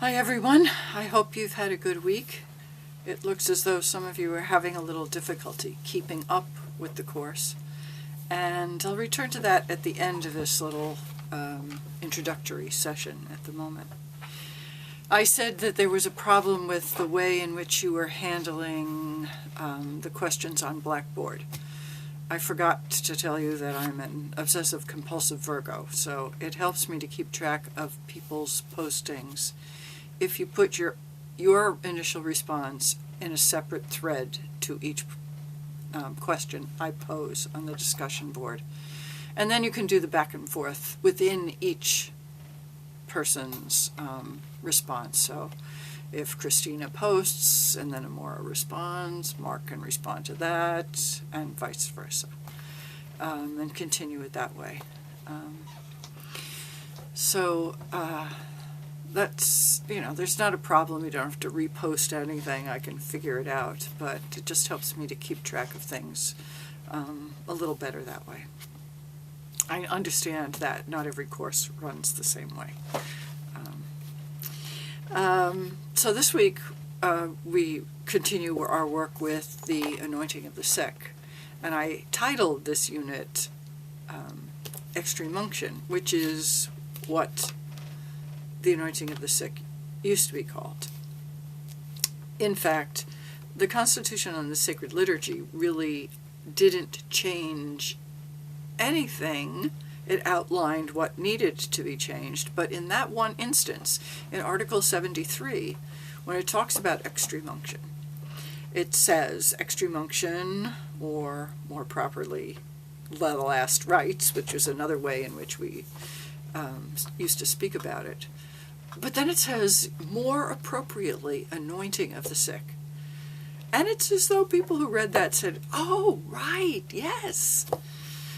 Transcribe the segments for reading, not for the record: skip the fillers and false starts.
Hi everyone, I hope you've had a good week. It looks as though some of you are having a little difficulty keeping up with the course, and I'll return to that at the end of this little introductory session at the moment. I said that there was a problem with the way in which you were handling the questions on Blackboard. I forgot to tell you that I'm an obsessive-compulsive Virgo, so it helps me to keep track of people's postings if you put your initial response in a separate thread to each question I pose on the discussion board. And then you can do the back and forth within each person's response. So if Christina posts and then Amora responds, Mark can respond to that, and vice versa, and continue it that way. That's, there's not a problem. You don't have to repost anything. I can figure it out, but it just helps me to keep track of things a little better that way. I understand that not every course runs the same way. So this week we continue our work with the anointing of the sick, and I titled this unit Extreme Unction, which is what the anointing of the sick used to be called. In fact, the Constitution on the Sacred Liturgy really didn't change anything. It outlined what needed to be changed, but in that one instance, in Article 73, when it talks about extreme unction, it says extreme unction, or more properly, the last rites, which is another way in which we used to speak about it. But then it says, more appropriately, anointing of the sick. And it's as though people who read that said, oh, right, yes.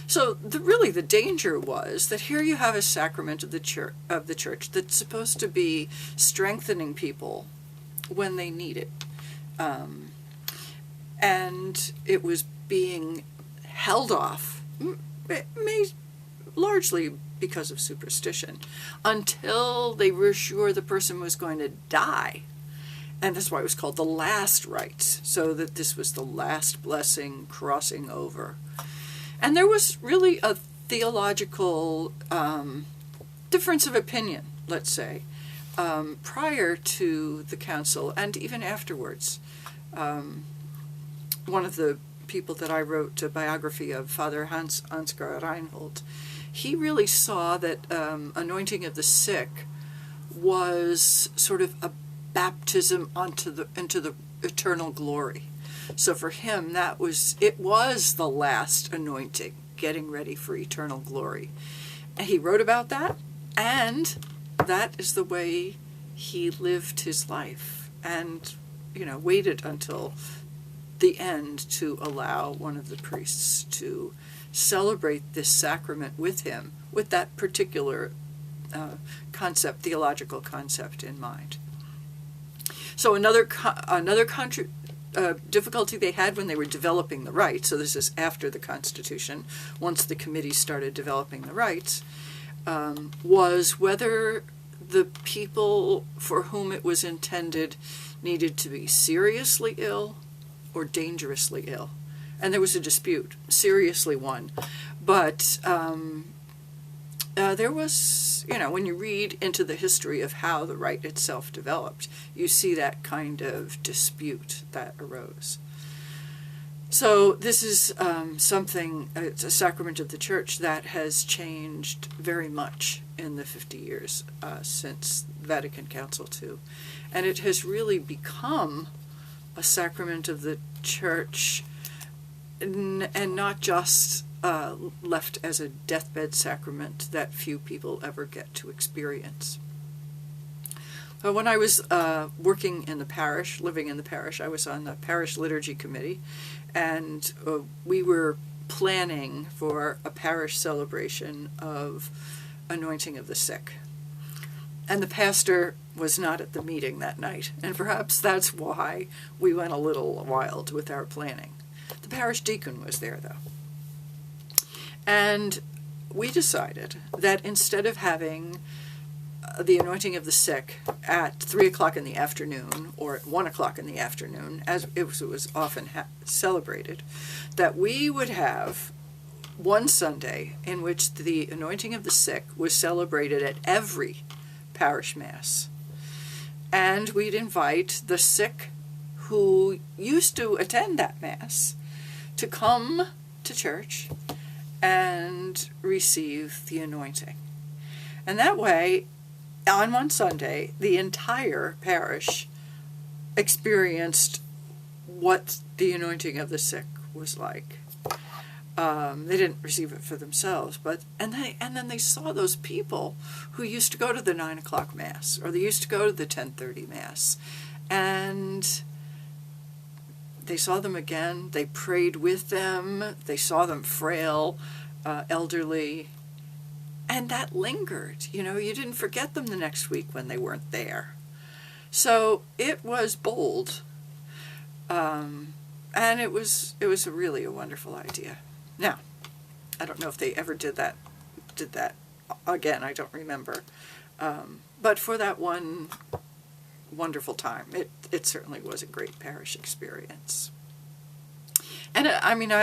So really the danger was that here you have a sacrament of the church that's supposed to be strengthening people when they need it. And it was being held off, largely because of superstition, until they were sure the person was going to die. And that's why it was called the last rites, so that this was the last blessing crossing over. And there was really a theological difference of opinion, let's say, prior to the council and even afterwards. One of the people that I wrote a biography of, Father Ansgar Reinhold, he really saw that anointing of the sick was sort of a baptism into the eternal glory. So for him, it was the last anointing, getting ready for eternal glory. And he wrote about that, and that is the way he lived his life, and waited until the end to allow one of the priests to celebrate this sacrament with him, with that particular theological concept in mind. So another difficulty they had when they were developing the rites, so this is after the Constitution, once the committee started developing the rites, was whether the people for whom it was intended needed to be seriously ill or dangerously ill. And there was a dispute. Seriously won. But there was, when you read into the history of how the rite itself developed, you see that kind of dispute that arose. So this is it's a sacrament of the Church that has changed very much in the 50 years since Vatican Council II. And it has really become a sacrament of the Church, and not just left as a deathbed sacrament that few people ever get to experience. When I was working in the parish, living in the parish, I was on the parish liturgy committee, and we were planning for a parish celebration of anointing of the sick. And the pastor was not at the meeting that night, and perhaps that's why we went a little wild with our planning. The parish deacon was there, though. And we decided that instead of having the anointing of the sick at 3 o'clock in the afternoon or at 1 o'clock in the afternoon, as it was often celebrated, that we would have one Sunday in which the anointing of the sick was celebrated at every parish mass. And we'd invite the sick who used to attend that mass to come to church and receive the anointing. And that way, on one Sunday, the entire parish experienced what the anointing of the sick was like. They didn't receive it for themselves, and then they saw those people who used to go to the 9 o'clock mass, or they used to go to the 10:30 mass, and they saw them again. They prayed with them. They saw them frail, elderly, and that lingered. You didn't forget them the next week when they weren't there. So it was bold, and it was really a wonderful idea. Now, I don't know if they ever did that again. I don't remember. But for that one wonderful time, it certainly was a great parish experience. And I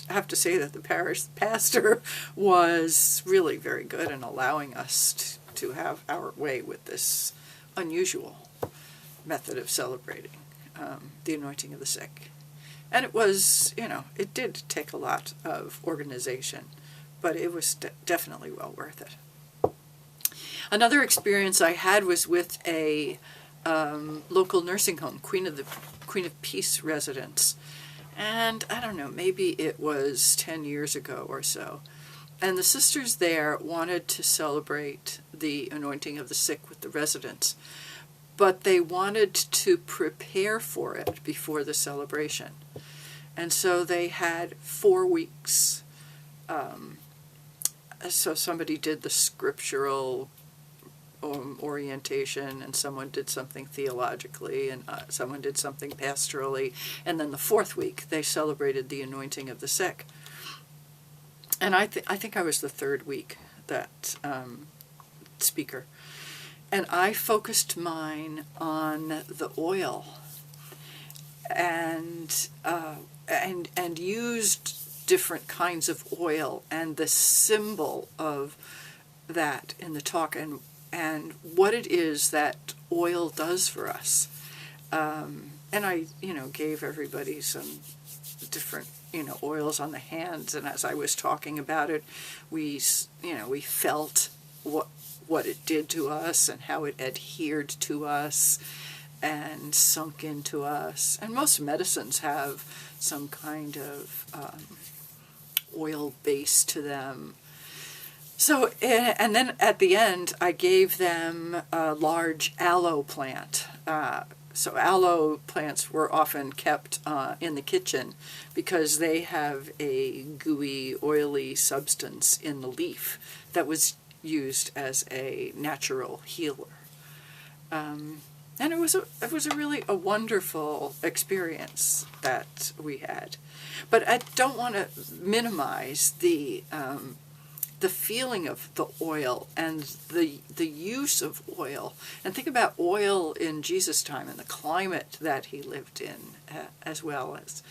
have to say that the parish pastor was really very good in allowing us to have our way with this unusual method of celebrating the anointing of the sick. And it was, it did take a lot of organization, but it was definitely well worth it. Another experience I had was with a local nursing home, Queen of Peace residents. And I don't know, maybe it was 10 years ago or so. And the sisters there wanted to celebrate the anointing of the sick with the residents, but they wanted to prepare for it before the celebration. And so they had 4 weeks. So somebody did the scriptural orientation, and someone did something theologically, and someone did something pastorally. And then the 4th week, they celebrated the anointing of the sick. And I think I was the 3rd week that speaker. And I focused mine on the oil and used different kinds of oil and the symbol of that in the talk, and what it is that oil does for us. And I, gave everybody some different, oils on the hands, and as I was talking about it, we felt what it did to us and how it adhered to us and sunk into us. And most medicines have some kind of oil base to them. So, and then at the end, I gave them a large aloe plant. So aloe plants were often kept in the kitchen because they have a gooey, oily substance in the leaf that was used as a natural healer. And it was a really wonderful experience that we had. But I don't want to minimize the feeling of the oil and the use of oil. And think about oil in Jesus' time and the climate that he lived in, as well as,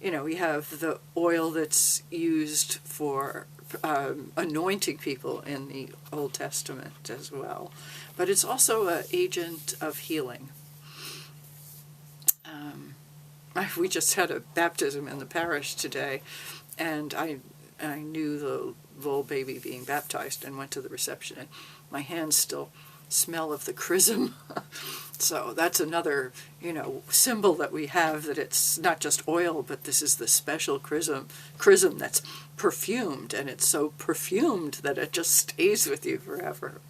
we have the oil that's used for anointing people in the Old Testament as well. But it's also an agent of healing. We just had a baptism in the parish today, and I knew the little baby being baptized and went to the reception, and my hands still smell of the chrism. So that's another, symbol that we have, that it's not just oil, but this is the special chrism that's perfumed, and it's so perfumed that it just stays with you forever.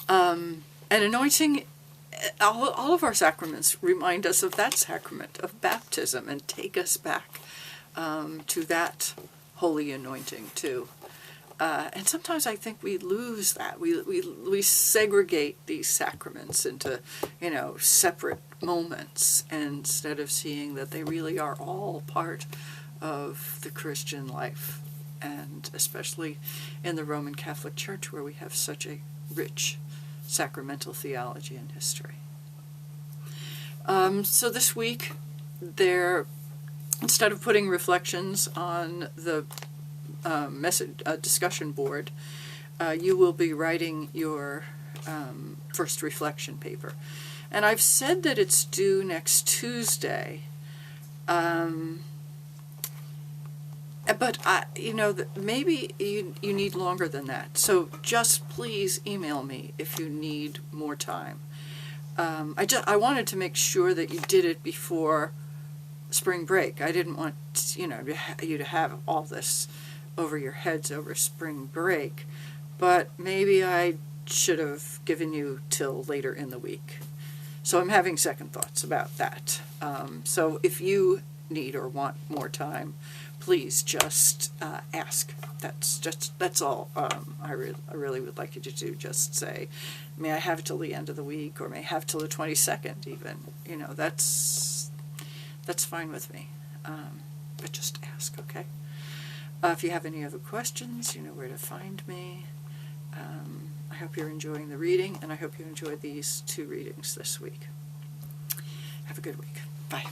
And anointing, all of our sacraments remind us of that sacrament of baptism and take us back to that holy anointing too. And sometimes I think we lose that. We segregate these sacraments into, separate moments, instead of seeing that they really are all part of the Christian life. and especially in the Roman Catholic Church, where we have such a rich sacramental theology and history. So this week, instead of putting reflections on the discussion board, you will be writing your first reflection paper. And I've said that it's due next Tuesday, but maybe you need longer than that. So just please email me if you need more time. I wanted to make sure that you did it before spring break. I didn't want you to have all this over your heads over spring break, but maybe I should have given you till later in the week. So I'm having second thoughts about that. So if you need or want more time, please just ask. That's all I really would like you to do. Just say, may I have it till the end of the week, or may I have it till the 22nd even. That's fine with me. But just ask, okay? If you have any other questions, you know where to find me. I hope you're enjoying the reading, and I hope you enjoyed these 2 readings this week. Have a good week. Bye.